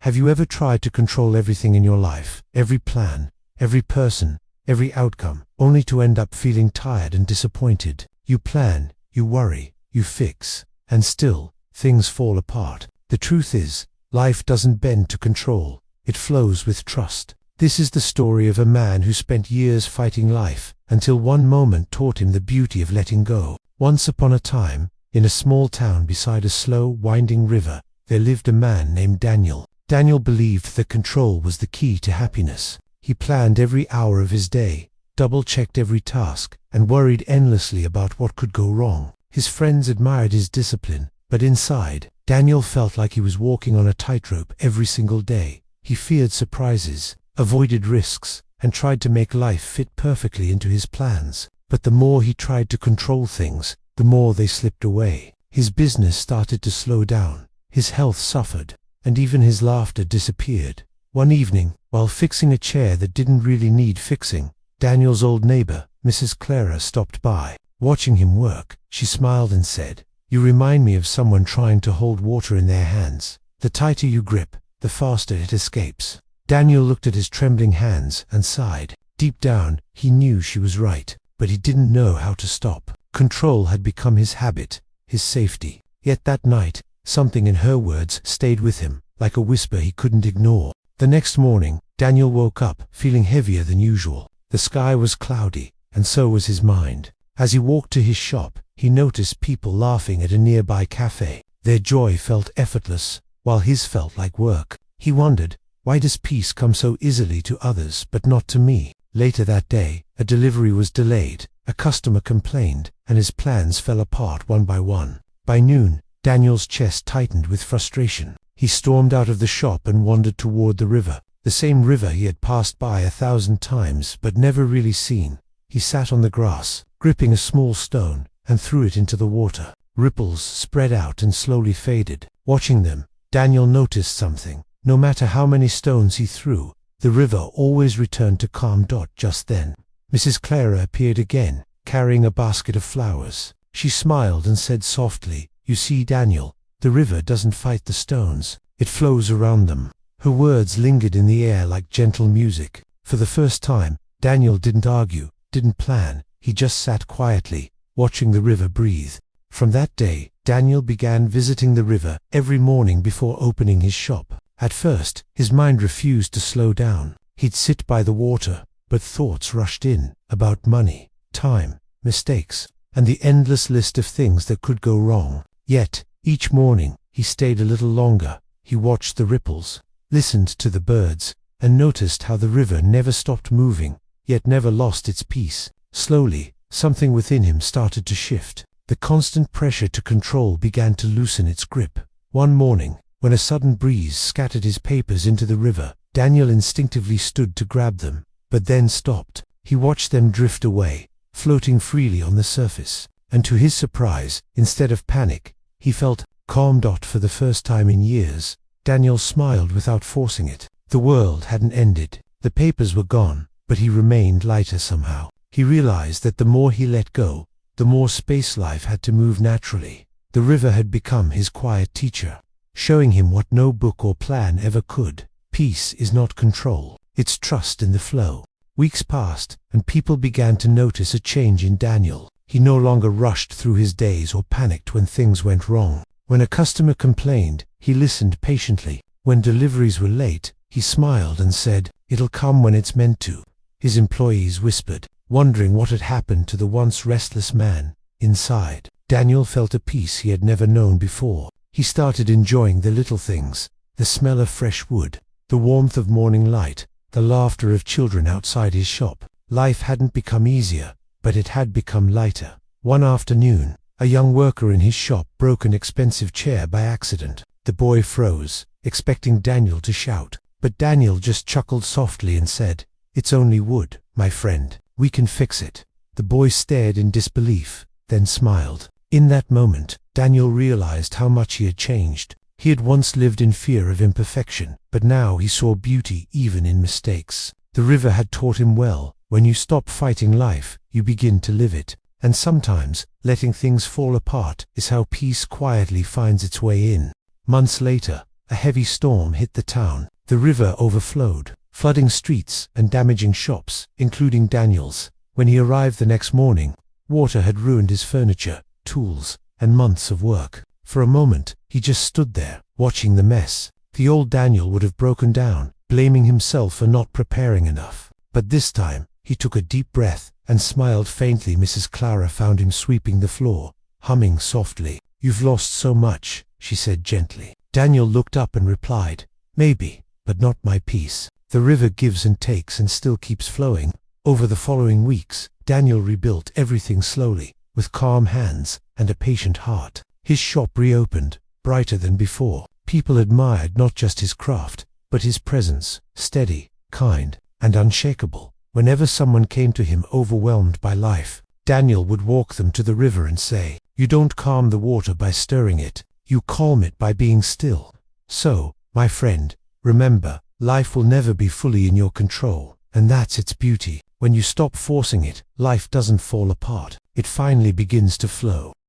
Have you ever tried to control everything in your life, every plan, every person, every outcome, only to end up feeling tired and disappointed? You plan, you worry, you fix, and still, things fall apart. The truth is, life doesn't bend to control, it flows with trust. This is the story of a man who spent years fighting life, until one moment taught him the beauty of letting go. Once upon a time, in a small town beside a slow, winding river, there lived a man named Daniel. Daniel believed that control was the key to happiness. He planned every hour of his day, double-checked every task, and worried endlessly about what could go wrong. His friends admired his discipline, but inside, Daniel felt like he was walking on a tightrope every single day. He feared surprises, avoided risks, and tried to make life fit perfectly into his plans. But the more he tried to control things, the more they slipped away. His business started to slow down, his health suffered, and even his laughter disappeared. One evening, while fixing a chair that didn't really need fixing, Daniel's old neighbor, Mrs. Clara, stopped by. Watching him work, she smiled and said, "You remind me of someone trying to hold water in their hands. The tighter you grip, the faster it escapes." Daniel looked at his trembling hands and sighed. Deep down, he knew she was right, but he didn't know how to stop. Control had become his habit, his safety. Yet that night, something in her words stayed with him, like a whisper he couldn't ignore. The next morning, Daniel woke up, feeling heavier than usual. The sky was cloudy, and so was his mind. As he walked to his shop, he noticed people laughing at a nearby cafe. Their joy felt effortless, while his felt like work. He wondered, why does peace come so easily to others but not to me? Later that day, a delivery was delayed, a customer complained, and his plans fell apart one by one. By noon, Daniel's chest tightened with frustration. He stormed out of the shop and wandered toward the river, the same river he had passed by 1,000 times but never really seen. He sat on the grass, gripping a small stone, and threw it into the water. Ripples spread out and slowly faded. Watching them, Daniel noticed something. No matter how many stones he threw, the river always returned to calm. Just then, Mrs. Clara appeared again, carrying a basket of flowers. She smiled and said softly, "You see, Daniel, the river doesn't fight the stones, it flows around them." Her words lingered in the air like gentle music. For the first time, Daniel didn't argue, didn't plan, he just sat quietly, watching the river breathe. From that day, Daniel began visiting the river every morning before opening his shop. At first, his mind refused to slow down. He'd sit by the water, but thoughts rushed in, about money, time, mistakes, and the endless list of things that could go wrong. Yet, each morning, he stayed a little longer. He watched the ripples, listened to the birds, and noticed how the river never stopped moving, yet never lost its peace. Slowly, something within him started to shift. The constant pressure to control began to loosen its grip. One morning, when a sudden breeze scattered his papers into the river, Daniel instinctively stood to grab them, but then stopped. He watched them drift away, floating freely on the surface, and to his surprise, instead of panic, he felt calm. For the first time in years, Daniel smiled without forcing it. The world hadn't ended. The papers were gone, but he remained lighter somehow. He realized that the more he let go, the more space life had to move naturally. The river had become his quiet teacher, showing him what no book or plan ever could. Peace is not control, it's trust in the flow. Weeks passed, and people began to notice a change in Daniel. He no longer rushed through his days or panicked when things went wrong. When a customer complained, he listened patiently. When deliveries were late, he smiled and said, "It'll come when it's meant to." His employees whispered, wondering what had happened to the once restless man. Inside, Daniel felt a peace he had never known before. He started enjoying the little things, the smell of fresh wood, the warmth of morning light, the laughter of children outside his shop. Life hadn't become easier, but it had become lighter. One afternoon, a young worker in his shop broke an expensive chair by accident. The boy froze, expecting Daniel to shout, but Daniel just chuckled softly and said, "It's only wood, my friend. We can fix it." The boy stared in disbelief, then smiled. In that moment, Daniel realized how much he had changed. He had once lived in fear of imperfection, but now he saw beauty even in mistakes. The river had taught him well, when you stop fighting life, you begin to live it. And sometimes, letting things fall apart is how peace quietly finds its way in. Months later, a heavy storm hit the town. The river overflowed, flooding streets and damaging shops, including Daniel's. When he arrived the next morning, water had ruined his furniture, tools, and months of work. For a moment, he just stood there, watching the mess. The old Daniel would have broken down, blaming himself for not preparing enough. But this time, he took a deep breath and smiled faintly. Mrs. Clara found him sweeping the floor, humming softly. "You've lost so much," she said gently. Daniel looked up and replied, "Maybe, but not my peace." The river gives and takes and still keeps flowing. Over the following weeks, Daniel rebuilt everything slowly, with calm hands and a patient heart. His shop reopened, brighter than before. People admired not just his craft, but his presence, steady, kind, and unshakable. Whenever someone came to him overwhelmed by life, Daniel would walk them to the river and say, "You don't calm the water by stirring it, you calm it by being still." So, my friend, remember, life will never be fully in your control, and that's its beauty. When you stop forcing it, life doesn't fall apart. It finally begins to flow.